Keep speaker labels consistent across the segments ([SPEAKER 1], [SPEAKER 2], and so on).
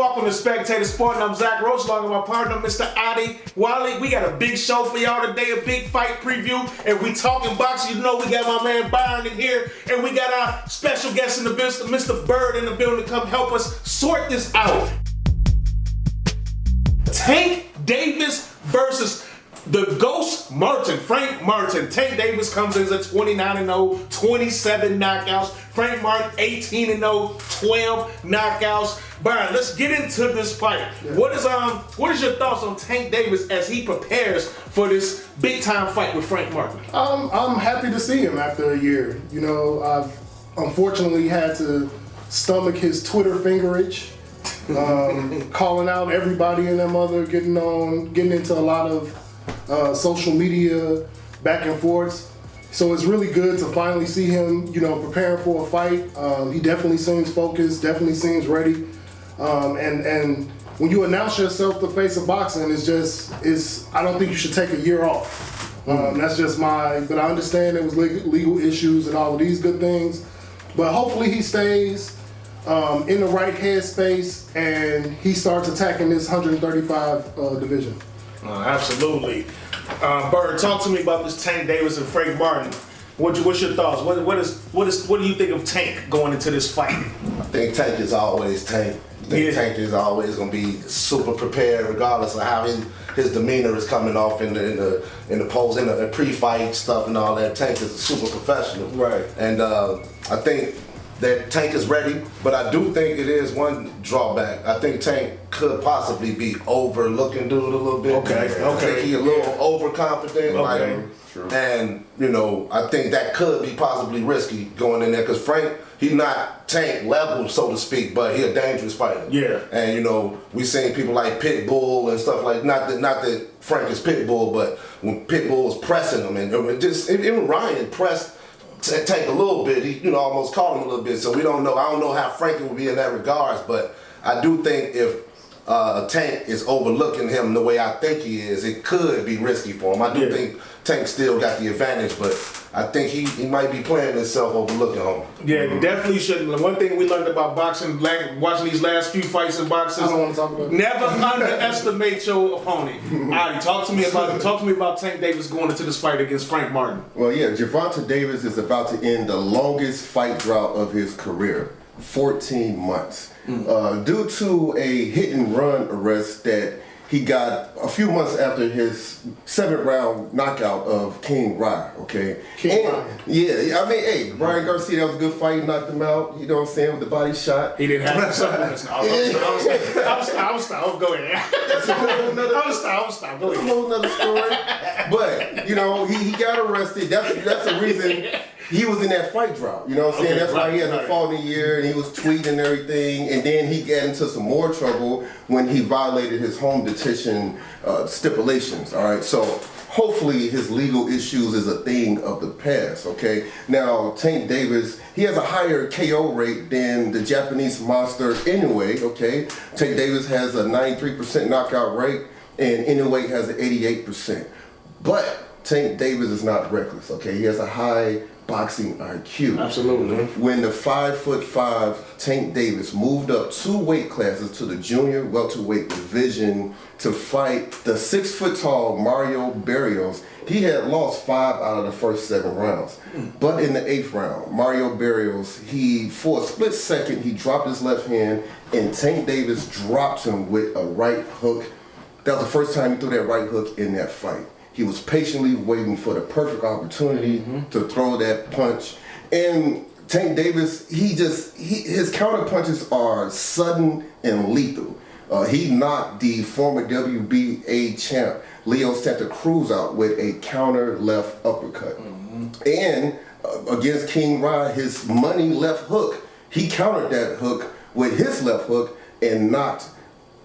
[SPEAKER 1] Welcome to Spectator Sporting. I'm Zach Roach, along with my partner, Mr. Adi Wally. We got a big show for y'all today, a big fight preview. And we talking boxing. You know we got my man Byron in here. And we got our special guest in the building, Mr. Bird in the building, to come help us sort this out. Tank Davis versus the Ghost Martin, Frank Martin. Tank Davis comes in as a 29-0, 27 knockouts. Frank Martin, 18-0, 12 knockouts. Byron, let's get into this fight. Yeah. What is your thoughts on Tank Davis as he prepares for this big time fight with Frank Martin?
[SPEAKER 2] I'm happy to see him after a year. You know, I've unfortunately had to stomach his Twitter fingerage. Calling out everybody and their mother, getting into a lot of social media back and forth. So it's really good to finally see him, you know, preparing for a fight. He definitely seems focused, definitely seems ready. And when you announce yourself the face of boxing, I don't think you should take a year off. That's just but I understand there was legal issues and all of these good things. But hopefully he stays in the right headspace and he starts attacking this 135 division.
[SPEAKER 1] Absolutely. Bird, talk to me about this Tank Davis and Frank Martin. What's your thoughts? What do you think of Tank going into this fight?
[SPEAKER 3] I think Tank is always Tank. I think Tank is always going to be super prepared, regardless of how his demeanor is coming off in the pose, in the pre-fight stuff and all that. Tank is a super professional,
[SPEAKER 1] right?
[SPEAKER 3] And I think that Tank is ready, but I do think it is one drawback. I think Tank could possibly be overlooking dude a little bit.
[SPEAKER 1] Okay.
[SPEAKER 3] I think he's a little overconfident.
[SPEAKER 1] Okay.
[SPEAKER 3] True. And, you know, I think that could be possibly risky going in there because Frank, he's not Tank level, so to speak, but he's a dangerous fighter.
[SPEAKER 1] Yeah.
[SPEAKER 3] And, you know, we seen people like Pitbull and stuff like not that Frank is Pitbull, but when Pitbull was pressing him, and even Ryan pressed Tank a little bit, he, you know, almost caught him a little bit, so we don't know. I don't know how Frankie would be in that regards, but I do think if Tank is overlooking him the way I think he is, it could be risky for him. I do think Tank still got the advantage, but I think he might be playing himself overlooking him.
[SPEAKER 1] Yeah, definitely shouldn't. One thing we learned about boxing, watching these last few fights in boxing,
[SPEAKER 2] I don't want to talk about it.
[SPEAKER 1] Never underestimate your opponent. Adi, talk to me about Tank Davis going into this fight against Frank Martin.
[SPEAKER 4] Well, yeah, Gervonta Davis is about to end the longest fight drought of his career, 14 months, due to a hit and run arrest that he got a few months after his 7th round knockout of King Rye, okay?
[SPEAKER 1] Ryan.
[SPEAKER 4] Yeah, I mean, hey, Brian Garcia, that was a good fight, he knocked him out, you know what I'm saying, with the body shot.
[SPEAKER 1] He didn't have to. I'll stop. Go ahead.
[SPEAKER 4] That's a whole nother story. But, you know, he got arrested. That's the reason he was in that fight drought. You know what I'm saying?
[SPEAKER 1] Okay,
[SPEAKER 4] that's why he hasn't fought in a year, and he was tweeting and everything. And then he got into some more trouble when he violated his home detention stipulations. All right, so hopefully his legal issues is a thing of the past. Okay, now Tank Davis, he has a higher KO rate than the Japanese monster anyway. Okay, Tank Davis has a 93% knockout rate, and Inoue has an 88%. But Tank Davis is not reckless. Okay, he has a high boxing IQ.
[SPEAKER 1] Absolutely.
[SPEAKER 4] When the 5'5" Tank Davis moved up 2 weight classes to the junior welterweight division to fight the 6 tall Mario Barrios, he had lost 5 out of the first 7 rounds. But in the 8th round, Mario Barrios, for a split second, he dropped his left hand and Tank Davis dropped him with a right hook. That was the first time he threw that right hook in that fight. He was patiently waiting for the perfect opportunity to throw that punch. And Tank Davis, his counter punches are sudden and lethal. He knocked the former WBA champ Leo Santa Cruz out with a counter left uppercut. And against King Rye, his money left hook, he countered that hook with his left hook and knocked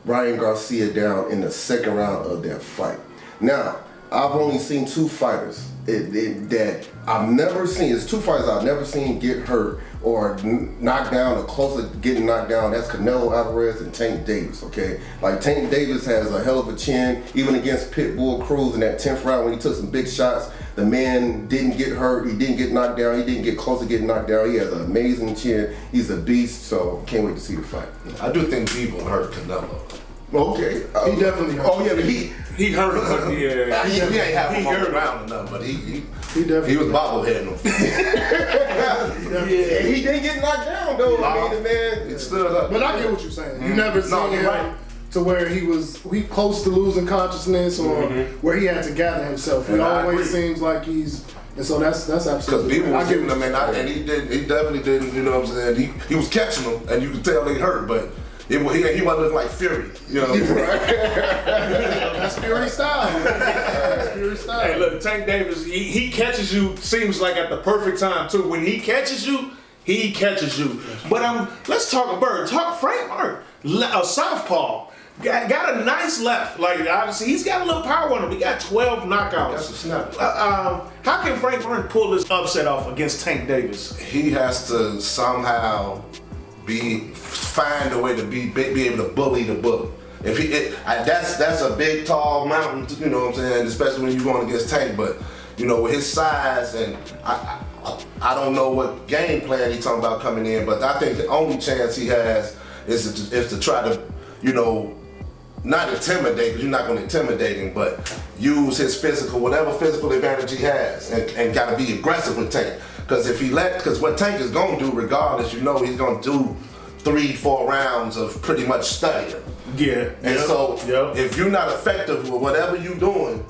[SPEAKER 4] Ryan Garcia down in the 2nd round of that fight. Now, I've only seen 2 fighters that I've never seen. It's 2 fighters I've never seen get hurt or knocked down or close to getting knocked down, that's Canelo Alvarez and Tank Davis, okay? Like, Tank Davis has a hell of a chin, even against Pitbull Cruz in that 10th round when he took some big shots. The man didn't get hurt, he didn't get knocked down, he didn't get close to getting knocked down. He has an amazing chin, he's a beast, so can't wait to see the fight.
[SPEAKER 3] I do think Bivol hurt Canelo.
[SPEAKER 4] Okay.
[SPEAKER 2] He definitely hurt.
[SPEAKER 4] Oh yeah, but he
[SPEAKER 1] hurt him, but yeah.
[SPEAKER 3] He ain't have him on the ground enough, but he
[SPEAKER 2] definitely
[SPEAKER 3] was bobbleheading him.
[SPEAKER 4] yeah, he didn't get knocked down though. I mean, the man
[SPEAKER 3] It stood up.
[SPEAKER 2] But I get what you're saying. You never
[SPEAKER 3] No,
[SPEAKER 2] seen
[SPEAKER 3] you're
[SPEAKER 2] him
[SPEAKER 3] right.
[SPEAKER 2] to where he close to losing consciousness or where he had to gather himself. He
[SPEAKER 3] And I
[SPEAKER 2] always
[SPEAKER 3] agree.
[SPEAKER 2] seems like he's, and so that's
[SPEAKER 3] Because
[SPEAKER 2] absolutely.
[SPEAKER 3] people was
[SPEAKER 2] I get
[SPEAKER 3] giving
[SPEAKER 2] what
[SPEAKER 3] him,
[SPEAKER 2] you're
[SPEAKER 3] and he definitely didn't, you know what I'm saying? He was catching them, and you could tell they hurt, but he wasn't looking like Fury, you know what I'm saying?
[SPEAKER 2] That's Fury style. Man. That's Fury style.
[SPEAKER 1] Hey, look, Tank Davis, he catches you, seems like at the perfect time, too. When he catches you, he catches you. But let's talk Talk Frank Martin, a southpaw. Got a nice left. Like, obviously, he's got a little power on him. He got 12 knockouts.
[SPEAKER 3] That's a snap.
[SPEAKER 1] How can Frank Martin pull this upset off against Tank Davis?
[SPEAKER 3] He has to somehow find a way to be able to bully the bully. That's a big, tall mountain, you know what I'm saying, especially when you're going against Tank, but you know, with his size, and I don't know what game plan he's talking about coming in, but I think the only chance he has is to try to, you know, not intimidate, because you're not going to intimidate him, but use his whatever physical advantage he has, and got to be aggressive with Tank. Because what Tank is going to do, regardless, you know, he's going to do 3-4 rounds of pretty much studying.
[SPEAKER 1] Yeah.
[SPEAKER 3] And if you're not effective with whatever you're doing,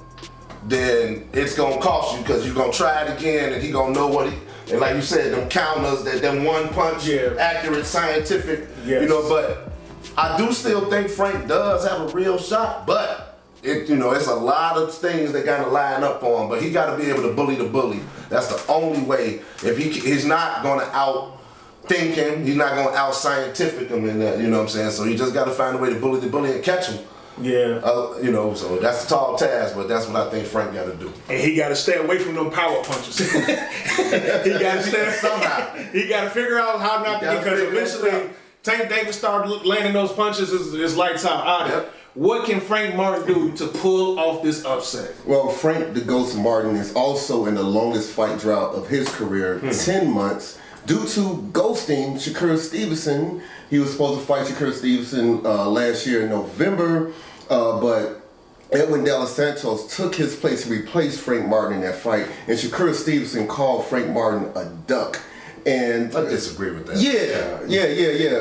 [SPEAKER 3] then it's gonna cost you, because you're gonna try it again, and he gonna know and like you said, them counters, them one punch, accurate, scientific, you know. But I do still think Frank does have a real shot, but it's a lot of things that gotta line up for him. But he gotta be able to bully the bully. That's the only way. If he's not gonna out-think him, he's not gonna out-scientific him in that, you know what I'm saying? So you just gotta find a way to bully the bully and catch him.
[SPEAKER 1] Yeah.
[SPEAKER 3] So that's a tall task, but that's what I think Frank got to do.
[SPEAKER 1] And he got to stay away from them power punches. He got to stay somehow. He got to figure out how not to, because eventually Tank Davis started landing those punches. His lights out on it.
[SPEAKER 3] Yep.
[SPEAKER 1] What can Frank Martin do to pull off this upset?
[SPEAKER 4] Well, Frank the Ghost Martin is also in the longest fight drought of his career, 10 months, due to ghosting Shakur Stevenson. He was supposed to fight Shakur Stevenson last year in November, but Edwin De Los Santos took his place to replace Frank Martin in that fight, and Shakur Stevenson called Frank Martin a duck. And
[SPEAKER 3] I disagree with that.
[SPEAKER 4] Yeah.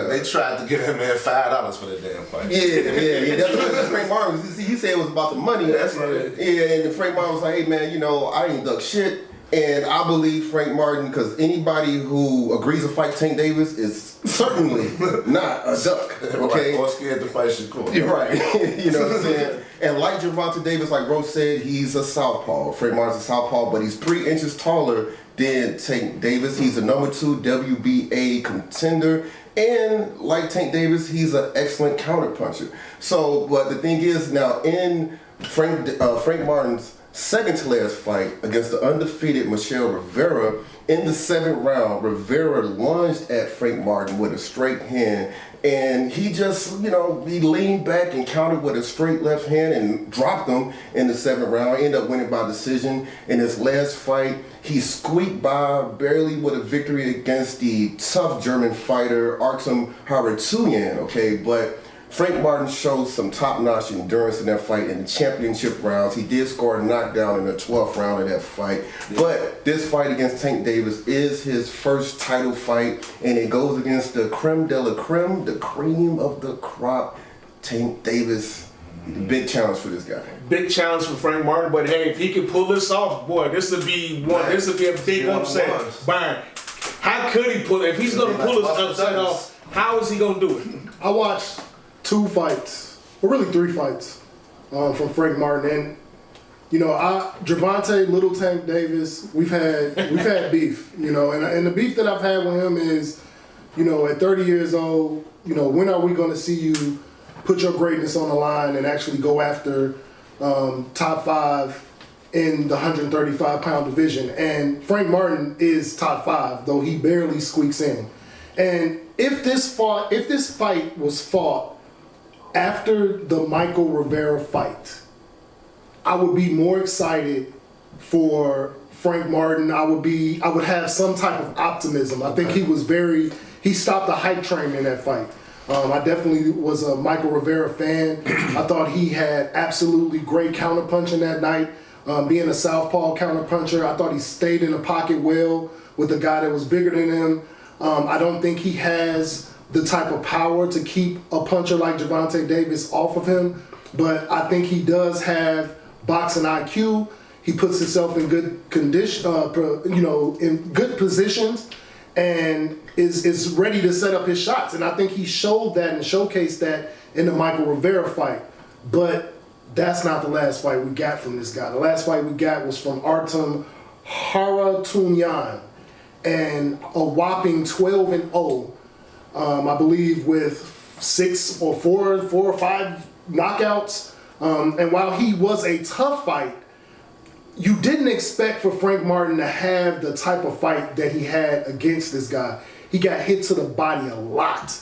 [SPEAKER 3] They tried to give him $5 for the damn fight.
[SPEAKER 4] Yeah. That's what Frank Martin was. See, you said it was about the money.
[SPEAKER 3] That's right.
[SPEAKER 4] Yeah, and Frank Martin was like, hey man, I ain't duck shit. And I believe Frank Martin, because anybody who agrees to fight Tank Davis is certainly not a duck, okay?
[SPEAKER 3] Or scared to fight Shakur.
[SPEAKER 4] You're right. You know what I'm saying? And like Gervonta Davis, like Roach said, he's a southpaw. Frank Martin's a southpaw, but he's 3 inches taller than Tank Davis. He's a #2 WBA contender. And like Tank Davis, he's an excellent counterpuncher. So, but the thing is now, in Frank Martin's second to last fight against the undefeated Michelle Rivera, in the 7th round, Rivera lunged at Frank Martin with a straight hand, and he just, he leaned back and countered with a straight left hand and dropped him in the 7th round. Ended up winning by decision. In his last fight, he squeaked by barely with a victory against the tough German fighter Artem Harutyunyan, okay? But Frank Martin showed some top-notch endurance in that fight in the championship rounds. He did score a knockdown in the 12th round of that fight. But this fight against Tank Davis is his first title fight, and it goes against the creme de la creme, the cream of the crop, Tank Davis. Big challenge for this guy.
[SPEAKER 1] Big challenge for Frank Martin, but hey, if he can pull this off, boy, this would be a big upset. Byron, how could he pull it? If he's going to pull this upset off, how is he going to do it?
[SPEAKER 2] I watched 2 fights, or really 3 fights, from Frank Martin, and Gervonta, Little Tank Davis, we've had beef, and the beef that I've had with him is, at 30 years old, when are we going to see you put your greatness on the line and actually go after top 5 in the 135-pound division. And Frank Martin is top 5, though he barely squeaks in. And if this fight was fought after the Michael Rivera fight, I would be more excited for Frank Martin. I would have some type of optimism. I think he stopped the hype train in that fight. I definitely was a Michael Rivera fan. I thought he had absolutely great counterpunching that night. Being a southpaw counterpuncher, I thought he stayed in the pocket well with a guy that was bigger than him. I don't think he has the type of power to keep a puncher like Gervonta Davis off of him, but I think he does have boxing IQ. He puts himself in good condition, in good positions, and is ready to set up his shots. And I think he showed that and showcased that in the Michael Rivera fight. But that's not the last fight we got from this guy. The last fight we got was from Artem Haratunyan, and a whopping 12-0, I believe, with 4 or 5 knockouts. And while he was a tough fight, you didn't expect for Frank Martin to have the type of fight that he had against this guy. He got hit to the body a lot.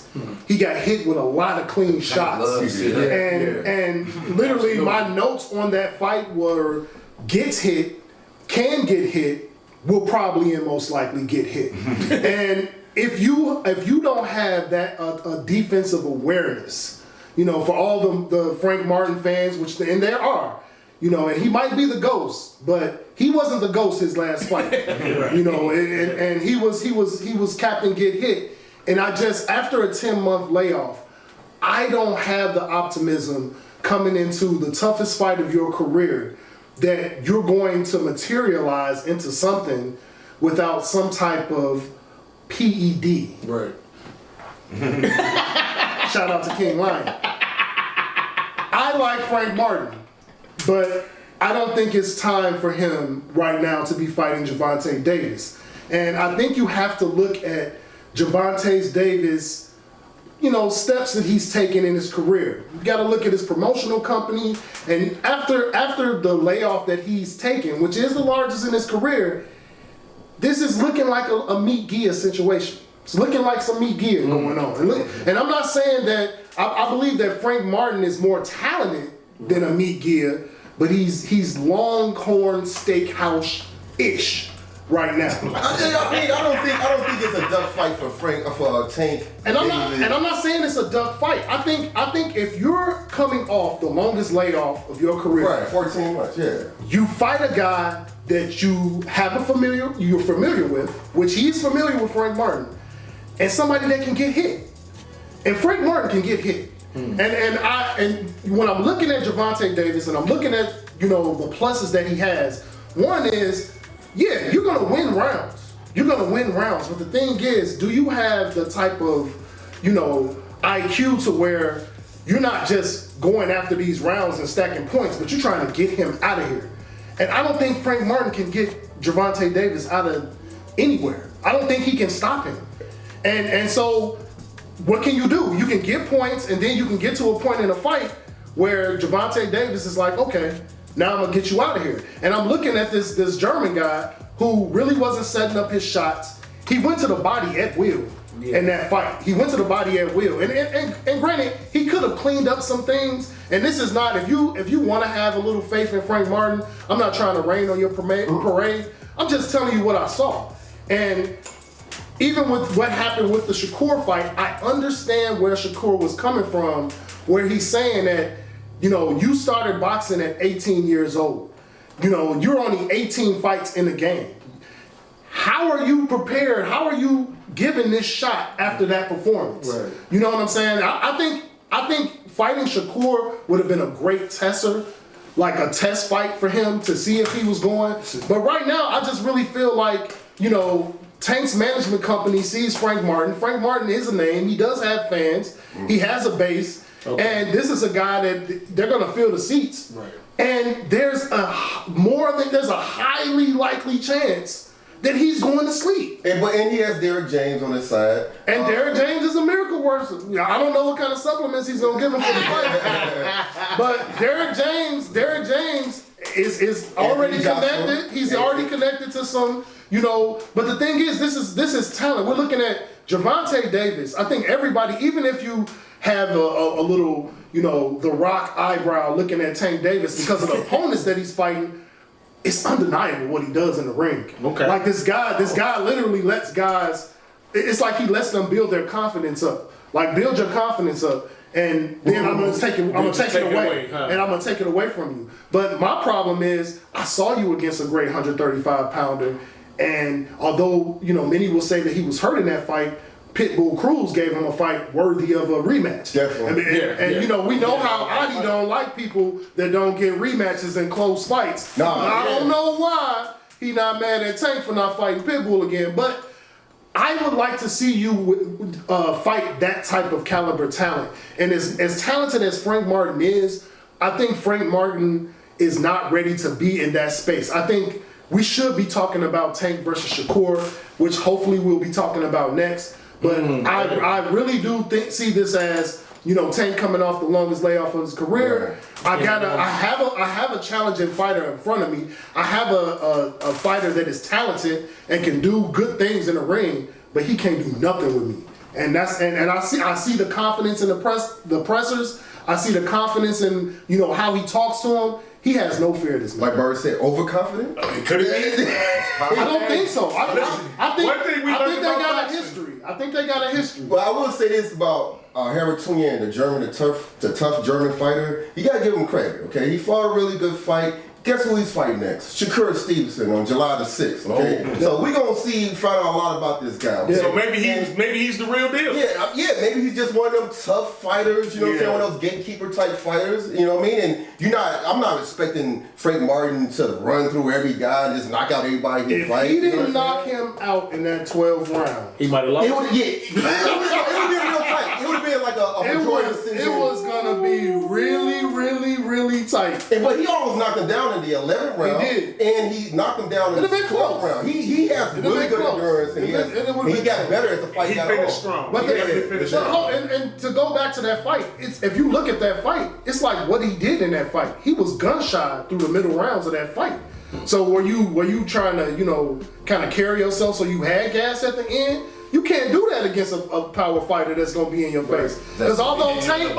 [SPEAKER 2] He got hit with a lot of clean shots. And literally my notes on that fight were gets hit, can get hit, will probably and most likely get hit. And if you don't have that a defensive awareness, for all the Frank Martin fans, and there are, and he might be the ghost, but he wasn't the ghost his last fight, and he was Captain Get Hit. And after a 10-month layoff, I don't have the optimism coming into the toughest fight of your career that you're going to materialize into something without some type of PED.
[SPEAKER 1] Right.
[SPEAKER 2] Shout out to King Lion. I like Frank Martin, but I don't think it's time for him right now to be fighting Gervonta Davis. And I think you have to look at Gervonta Davis, steps that he's taken in his career. You got to look at his promotional company, and after the layoff that he's taken, which is the largest in his career, this is looking like a Meat Gia situation. It's looking like some Meat Gia going on. And I'm not saying that I believe that Frank Martin is more talented than a Meat Gia, but he's Longhorn Steakhouse-ish right now.
[SPEAKER 4] I don't think it's a duck fight for Tank.
[SPEAKER 2] And I'm not saying it's a duck fight. I think if you're coming off the longest layoff of your career,
[SPEAKER 4] right, 14 months, yeah,
[SPEAKER 2] you fight a guy that you're familiar with, which he's familiar with Frank Martin, and somebody that can get hit. And Frank Martin can get hit. And when I'm looking at Gervonta Davis and I'm looking at the pluses that he has, one is, yeah, you're gonna win rounds. You're gonna win rounds. But the thing is, do you have the type of IQ to where you're not just going after these rounds and stacking points, but you're trying to get him out of here? And I don't think Frank Martin can get Gervonta Davis out of anywhere. I don't think he can stop him. And so what can you do? You can get points, and then you can get to a point in a fight where Gervonta Davis is like, okay, now I'm gonna get you out of here. And I'm looking at this German guy who really wasn't setting up his shots. He went to the body at will in that fight. He went to the body at will. And granted, he could have cleaned up some things. And this is not, if you want to have a little faith in Frank Martin, I'm not trying to rain on your parade. I'm just telling you what I saw. And even with what happened with the Shakur fight, I understand where Shakur was coming from, where he's saying that, you started boxing at 18 years old. You're only 18 fights in the game. How are you prepared? How are you giving this shot after that performance? Right. You know what I'm saying? I think fighting Shakur would have been a great tester, like a test fight for him to see if he was going. But right now, I just really feel like, Tank's management company sees Frank Martin. Frank Martin is a name. He does have fans. He has a base. Okay. And this is a guy that they're going to fill the seats. Right. And there's a highly likely chance that he's going to sleep.
[SPEAKER 4] And he has Derrick James on his side.
[SPEAKER 2] And Derrick James is a miracle worker. I don't know what kind of supplements he's going to give him for the fight. But Derrick James, is already connected. He's already connected to some, But the thing is, this is talent. We're looking at Gervonta Davis. I think everybody, even if you have a little, the Rock eyebrow looking at Tank Davis because of the opponents that he's fighting, it's undeniable what he does in the ring.
[SPEAKER 1] Okay.
[SPEAKER 2] Like this guy literally lets guys. It's like he lets them build their confidence up. Like build your confidence up. And then I'm gonna take it away, and I'm gonna take it away from you. But my problem is, I saw you against a great 135 pounder, and although many will say that he was hurt in that fight, Pitbull Cruz gave him a fight worthy of a rematch.
[SPEAKER 4] Definitely.
[SPEAKER 2] We know how Adi don't like people that don't get rematches in close fights. I don't know why he not mad at Tank for not fighting Pitbull again, but I would like to see you fight that type of caliber talent. And as talented as Frank Martin is, I think Frank Martin is not ready to be in that space. I think we should be talking about Tank versus Shakur, which hopefully we'll be talking about next. But I really do see this as, Tank coming off the longest layoff of his career. Right. I have a challenging fighter in front of me. I have a fighter that is talented and can do good things in the ring, but he can't do nothing with me. And I see the confidence in the pressers. I see the confidence in how he talks to him. He has no fear of this man.
[SPEAKER 4] Like Bird said, overconfident?
[SPEAKER 1] Could it be?
[SPEAKER 2] I don't think so. I think they got a history. I think they got a history.
[SPEAKER 4] Well, I will say this about Harold Tunyan, the tough German fighter. You gotta give him credit, okay? He fought a really good fight. Guess who he's fighting next? Shakur Stevenson on July the 6th, okay?
[SPEAKER 1] Oh.
[SPEAKER 4] So we're gonna find out a lot about this guy. Okay?
[SPEAKER 1] So maybe he's the real deal.
[SPEAKER 4] Yeah, maybe he's just one of them tough fighters, what I'm saying, one of those gatekeeper type fighters, you know what I mean? And I'm not expecting Frank Martin to run through every guy and just knock out everybody he fights.
[SPEAKER 2] If he didn't knock him out in that 12th round,
[SPEAKER 1] he might have lost.
[SPEAKER 4] It would have been real tight. It would have been like a majority decision.
[SPEAKER 2] It was gonna be really, really, really tight.
[SPEAKER 4] But he almost knocked him down in the 11th round.
[SPEAKER 2] He did.
[SPEAKER 4] And he knocked him down in the 12th round. He has really good endurance, and he got better as the fight got on.
[SPEAKER 1] He finished strong.
[SPEAKER 2] But and to go back to that fight, if you look at that fight, it's like what he did in that fight. He was gun shy through the middle rounds of that fight. So were you trying to kind of carry yourself so you had gas at the end? You can't do that against a power fighter that's gonna be in your face. Because although Tank,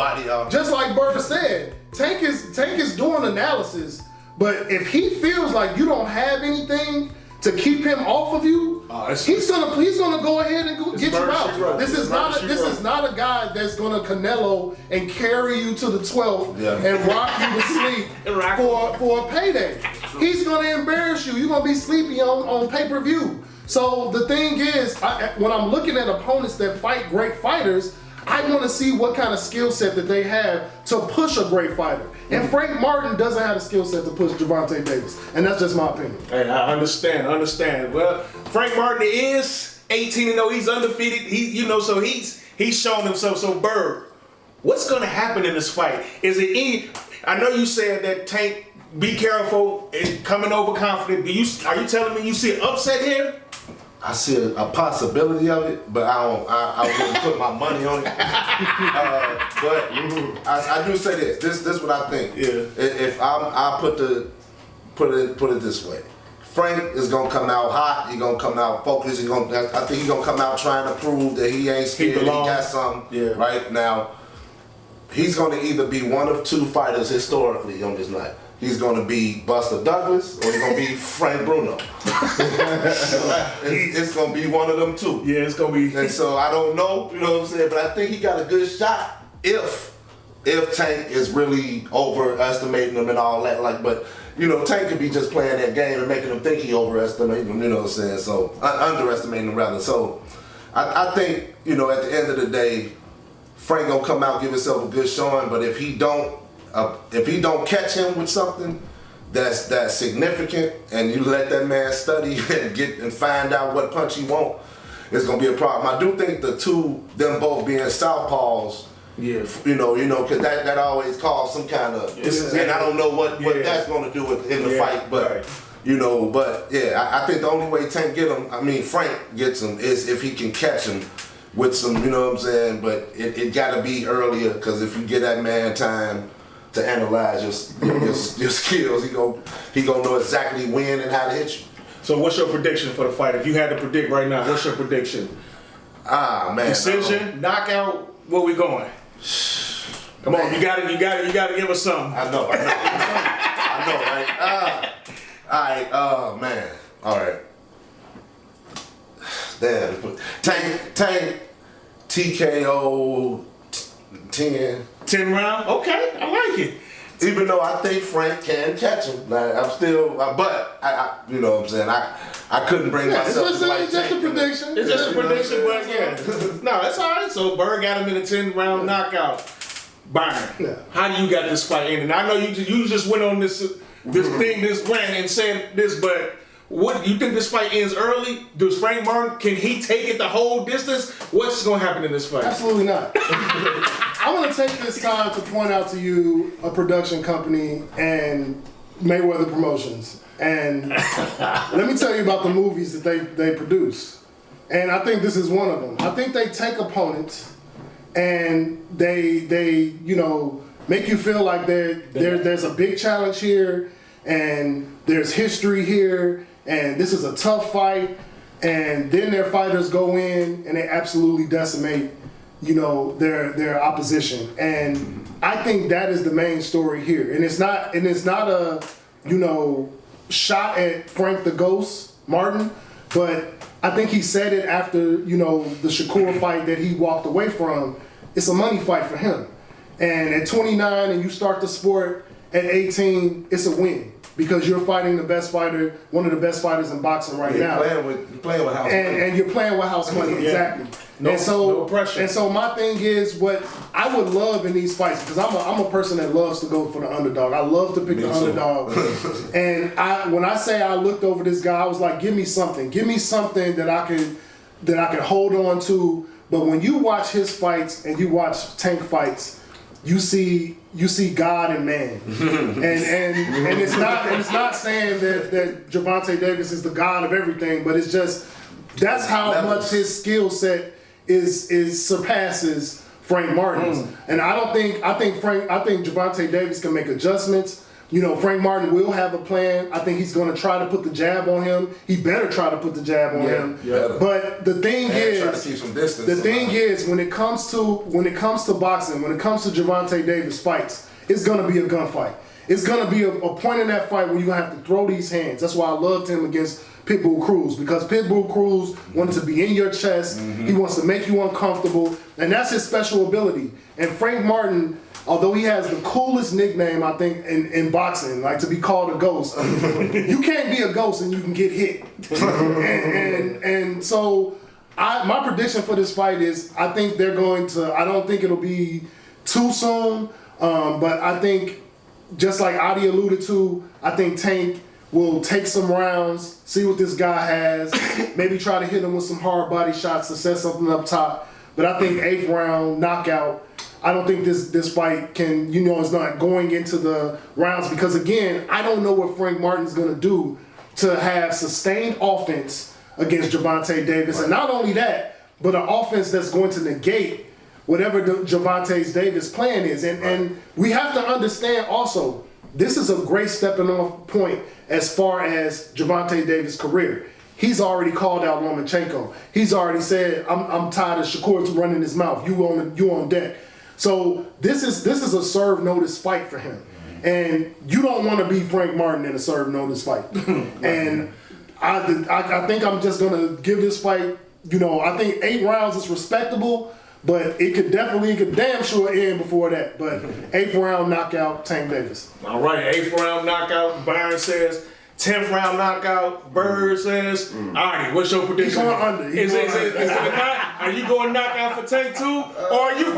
[SPEAKER 2] just like Berta said, Tank is doing analysis, but if he feels like you don't have anything to keep him off of you, he's gonna go ahead and get you out. This is not a guy that's gonna Canelo and carry you to the 12th and rock you to sleep for a payday. He's gonna embarrass you. You're gonna be sleepy on pay-per-view. So the thing is, when I'm looking at opponents that fight great fighters, I want to see what kind of skill set that they have to push a great fighter. And Frank Martin doesn't have a skill set to push Gervonta Davis. And that's just my opinion.
[SPEAKER 1] Hey, I understand. Well, Frank Martin is 18-0. He's undefeated. So he's shown himself. So, Bird, what's going to happen in this fight? Is it any? I know you said that Tank, be careful, and coming overconfident. Are you telling me you see an upset here?
[SPEAKER 3] I see a possibility of it, but I wouldn't put my money on it. But I do say this. This is what I think.
[SPEAKER 1] Yeah.
[SPEAKER 3] If I put it this way, Frank is gonna come out hot. He's gonna come out focused. I think he's gonna come out trying to prove that he ain't scared. He got something. Yeah. Right now, he's gonna either be one of two fighters historically on this night. He's going to be Buster Douglas or he's going to be Frank Bruno. It's going to be one of them two.
[SPEAKER 1] Yeah, it's going to be.
[SPEAKER 3] And so I don't know, you know what I'm saying? But I think he got a good shot if Tank is really overestimating him and all that. But Tank could be just playing that game and making him think he overestimating him, you know what I'm saying? So underestimating him rather. So I think, at the end of the day, Frank going to come out, give himself a good showing. But if he don't catch him with something that's significant, and you let that man study and find out what punch he want, it's gonna be a problem. I do think them both being southpaws, because that always causes some kind of, and I don't know what that's gonna do in the fight, but. I think the only way Tank Frank gets him is if he can catch him with some, you know what I'm saying. But it got to be earlier, because if you get that man time, to analyze your skills. He gonna know exactly when and how to hit you.
[SPEAKER 1] So what's your prediction for the fight? If you had to predict right now, what's your prediction?
[SPEAKER 3] Ah man,
[SPEAKER 1] Decision, knockout. Where we going? Come on, you gotta give us something.
[SPEAKER 3] I know, right? All right, oh man, all right. Damn, Tank, TKO,
[SPEAKER 1] 10 round. Okay, I like it.
[SPEAKER 3] Even though I think Frank can catch him, like, I'm still, but I you know what I'm saying, I couldn't bring myself
[SPEAKER 2] it's
[SPEAKER 3] to like
[SPEAKER 2] just a
[SPEAKER 3] Tank.
[SPEAKER 2] prediction.
[SPEAKER 1] It's just a prediction, but yeah. No, it's all right. So Bird got him in a 10 round knockout. Byron, how do you got this fight in? And I know you just went on this rant and said this, but what you think this fight ends early? Does Frank Martin, can he take it the whole distance? What's going to happen in this fight?
[SPEAKER 2] Absolutely not. I want to take this time to point out to you a production company and Mayweather Promotions. And let me tell you about the movies that they produce. And I think this is one of them. I think they take opponents and they make you feel like there's a big challenge here and there's history here and this is a tough fight, and then their fighters go in and they absolutely decimate their opposition. And I think that is the main story here. And it's not a shot at Frank the Ghost Martin, but I think he said it after, the Shakur fight that he walked away from. It's a money fight for him. And at 29 and you start the sport at 18, it's a win because you're fighting the best fighter, one of the best fighters in boxing right now.
[SPEAKER 3] You're playing with house money.
[SPEAKER 2] And you're playing with house money, exactly.
[SPEAKER 1] No pressure.
[SPEAKER 2] And so my thing is, what I would love in these fights, because I'm a person that loves to go for the underdog. I love to pick the underdog. And when I say I looked over this guy, I was like, give me something that I can hold on to. But when you watch his fights and you watch Tank fights, you see God and man. and it's not saying that Gervonta Davis is the God of everything, but it's just that's how much his skill set is surpasses Frank Martin's. And I think Gervonta Davis can make adjustments. Frank Martin will have a plan. I think he's going to try to put the jab on him. He better try to put the jab on him. Yeah. But the thing is,
[SPEAKER 3] try to keep some distance.
[SPEAKER 2] The thing is, when it comes to boxing, when it comes to Gervonta Davis fights, it's going to be a gunfight. It's going to be a point in that fight where you're going to have to throw these hands. That's why I loved him against Pitbull Cruz, because Pitbull Cruz wanted to be in your chest. He wants to make you uncomfortable, and that's his special ability. And Frank Martin, although he has the coolest nickname, I think, in boxing, like to be called a ghost, you can't be a ghost and you can get hit. and so my prediction for this fight is I don't think it'll be too soon, but I think, just like Adi alluded to, I think Tank will take some rounds, see what this guy has, maybe try to hit him with some hard body shots to set something up top. But I think 8th round knockout. I don't think this fight can, is not going into the rounds, because again, I don't know what Frank Martin's going to do to have sustained offense against Gervonta Davis. Right. And not only that, but an offense that's going to negate whatever Gervonta Davis' plan is. And we have to understand also, this is a great stepping off point as far as Gervonta Davis' career. He's already called out Lomachenko. He's already said, I'm tired of Shakur running his mouth. You on deck. So this is a serve notice fight for him. And you don't want to be Frank Martin in a serve notice fight. And I think I'm just going to give this fight, I think 8 rounds is respectable, but it could damn sure end before that. But 8th round knockout, Tank Davis.
[SPEAKER 1] All right, 8th round knockout, Byron says. 10th round knockout, Bird says. All right, what's your prediction?
[SPEAKER 2] He's going under.
[SPEAKER 1] Is it are you going knockout for Tank too? Or are you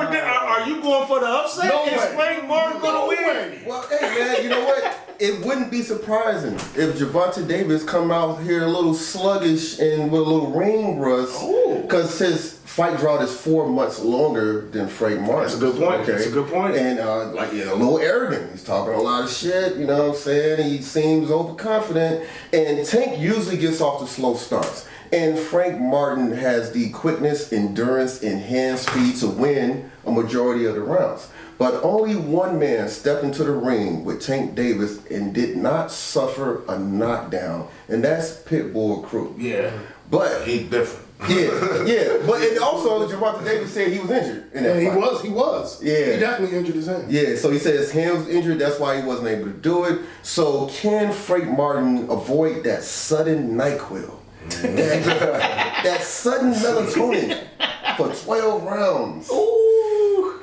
[SPEAKER 1] going for the upset?
[SPEAKER 2] No
[SPEAKER 1] Is
[SPEAKER 2] way.
[SPEAKER 1] Frank Martin going to win?
[SPEAKER 4] Well, hey man, you know what? It wouldn't be surprising if Gervonta Davis come out here a little sluggish and with a little ring rust, because his fight drought is 4 months longer than Frank Martin.
[SPEAKER 1] That's a good point.
[SPEAKER 4] Okay?
[SPEAKER 1] That's a good point.
[SPEAKER 4] And a little arrogant. He's talking a lot of shit, you know what I'm saying? He seems overconfident. And Tank usually gets off to slow starts. And Frank Martin has the quickness, endurance, and hand speed to win a majority of the rounds. But only one man stepped into the ring with Tank Davis and did not suffer a knockdown, and that's Pitbull Crew.
[SPEAKER 1] Yeah.
[SPEAKER 4] But
[SPEAKER 3] He's different.
[SPEAKER 4] yeah. But and also, Gervonta Davis said he was injured in that fight.
[SPEAKER 2] He was.
[SPEAKER 4] Yeah.
[SPEAKER 2] He definitely injured his hand.
[SPEAKER 4] Yeah, so he said his hand was injured, that's why he wasn't able to do it. So can Frank Martin avoid that sudden NyQuil? that sudden melatonin for 12 rounds?
[SPEAKER 1] Ooh.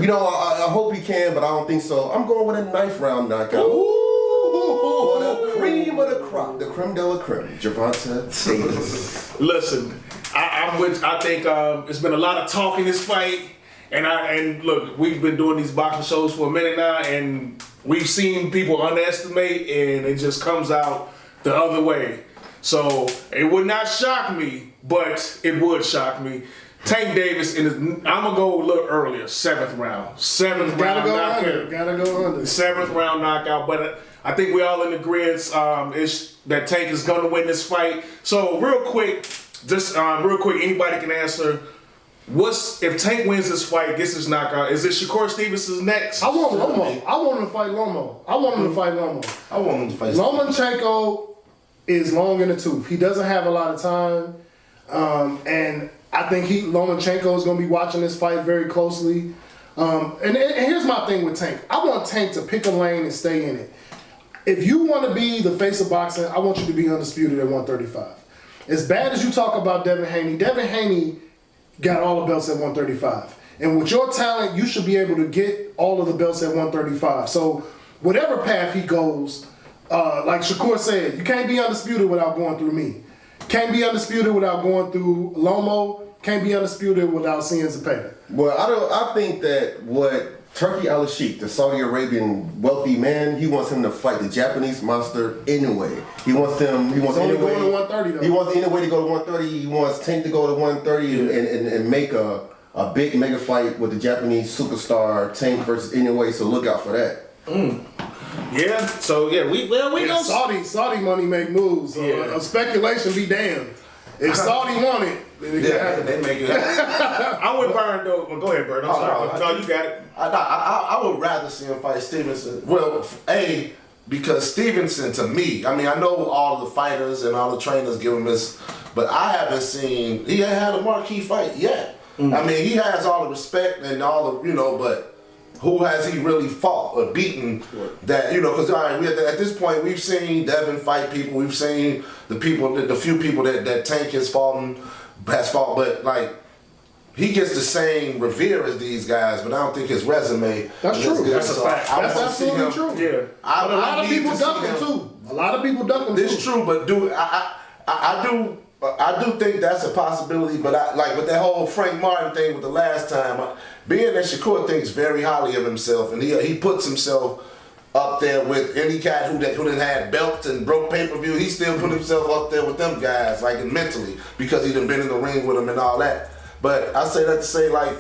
[SPEAKER 4] You know, I hope he can, but I don't think so. I'm going with a 9th round knockout. For the cream of the crop, the creme de la creme, Gervonta Davis.
[SPEAKER 1] Listen, I think it's been a lot of talk in this fight, and look, we've been doing these boxing shows for a minute now, and we've seen people underestimate, and it just comes out the other way. So it would not shock me, but it would shock me. Tank Davis, I'm gonna go a little earlier, 7th round. 7th round knockout.
[SPEAKER 2] Gotta go under.
[SPEAKER 1] 7th round knockout, but I think we're all in agreement that Tank is gonna win this fight. So real quick, anybody can answer. If Tank wins this fight, gets his knockout, is it Shakur Stevens' next?
[SPEAKER 2] I want Lomo. I want him to fight Lomo. I want him to fight Lomachenko is long in the tooth. He doesn't have a lot of time, and I think Lomachenko is going to be watching this fight very closely. And here's my thing with Tank. I want Tank to pick a lane and stay in it. If you want to be the face of boxing, I want you to be undisputed at 135. As bad as you talk about Devin Haney got all the belts at 135. And with your talent, you should be able to get all of the belts at 135. So whatever path he goes, like Shakur said, you can't be undisputed without going through me. Can't be undisputed without going through Lomo. Can't be undisputed without seeing Zepeda.
[SPEAKER 4] Well, I think that what Turki Al-Sheikh, the Saudi Arabian wealthy man, he wants him to fight the Japanese monster anyway. He wants
[SPEAKER 2] only going to 130 though.
[SPEAKER 4] He wants anyway to go to 130. He wants Tank to go to 130 and make a big mega fight with the Japanese superstar Tank versus anyway. So look out for that.
[SPEAKER 1] Yeah. So yeah, we know
[SPEAKER 2] Saudi money make moves. So speculation be damned. If Saudi want it, then it can happen.
[SPEAKER 3] They make it happen.
[SPEAKER 1] I'm with Byron though. Well, go ahead, Bird. I'm sorry. No, you got it.
[SPEAKER 3] I would rather see him fight Stevenson. Well, because Stevenson, to me, I mean, I know all the fighters and all the trainers give him this, but I haven't seen, he ain't had a marquee fight yet. I mean, he has all the respect and all the, but who has he really fought or beaten that, because at this point, we've seen Devin fight people, we've seen the few people that Tank has fought, but like, he gets the same revere as these guys, but I don't think his resume
[SPEAKER 2] That's
[SPEAKER 3] is
[SPEAKER 2] true.
[SPEAKER 3] good.
[SPEAKER 2] That's a fact. That's absolutely true.
[SPEAKER 1] Yeah.
[SPEAKER 2] But a lot of people duck him too. A lot of people duck him too.
[SPEAKER 3] It's true, but I do think that's a possibility. But with that whole Frank Martin thing with the last time, being that Shakur thinks very highly of himself, and he puts himself up there with any guy who done had belts and broke pay-per-view, he still put himself up there with them guys, like mentally, because he done been in the ring with them and all that. But I say that to say, like,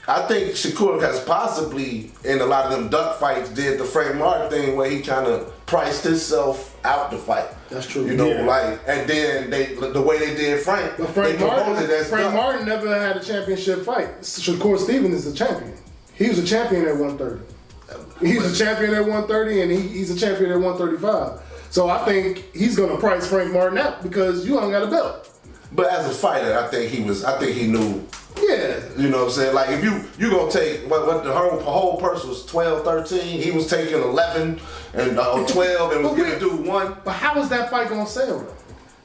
[SPEAKER 3] I think Shakur has possibly, in a lot of them duck fights, did the Frank Martin thing where he kind of priced himself out the fight.
[SPEAKER 2] That's true.
[SPEAKER 3] And then the way they did Frank,
[SPEAKER 2] but Frank Martin never had a championship fight. Shakur Stevens is a champion. He was a champion at 130. He's a champion at 130, and he's a champion at 135. So I think he's gonna price Frank Martin out because you don't got a belt.
[SPEAKER 3] But as a fighter, I think he knew.
[SPEAKER 2] Yeah.
[SPEAKER 3] You know what I'm saying? Like, if you gonna take, what the whole person was 12, 13, he was taking 11 and 12 and was giving dude 1.
[SPEAKER 2] But how is that fight gonna sell though?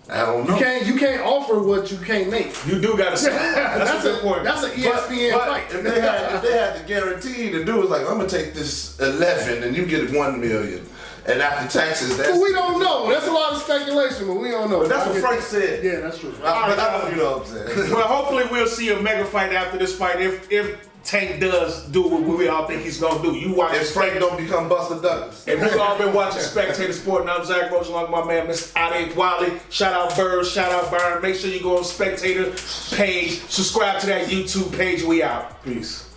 [SPEAKER 3] I don't know.
[SPEAKER 2] You can't offer what you can't make.
[SPEAKER 1] You do gotta sell. That's a good point.
[SPEAKER 2] That's an ESPN fight.
[SPEAKER 3] If they had the guarantee, the dude was like, I'm gonna take this 11 and you get 1 million. And after taxes, that's...
[SPEAKER 2] But we don't know. That's a lot of speculation, but we don't know.
[SPEAKER 3] But that's what Frank said.
[SPEAKER 2] Yeah, that's true.
[SPEAKER 3] But I know what I'm saying.
[SPEAKER 1] Well, hopefully we'll see a mega fight after this fight if Tank does do what we all think he's gonna do. You watch.
[SPEAKER 3] If Frank don't become Buster Douglas.
[SPEAKER 1] And we've all been watching Spectator Sporting. I'm Zach Roach along with my man, Mr. Ade Wally. Shout out Bird, shout out Byron. Make sure you go on Spectator page. Subscribe to that YouTube page. We out. Peace.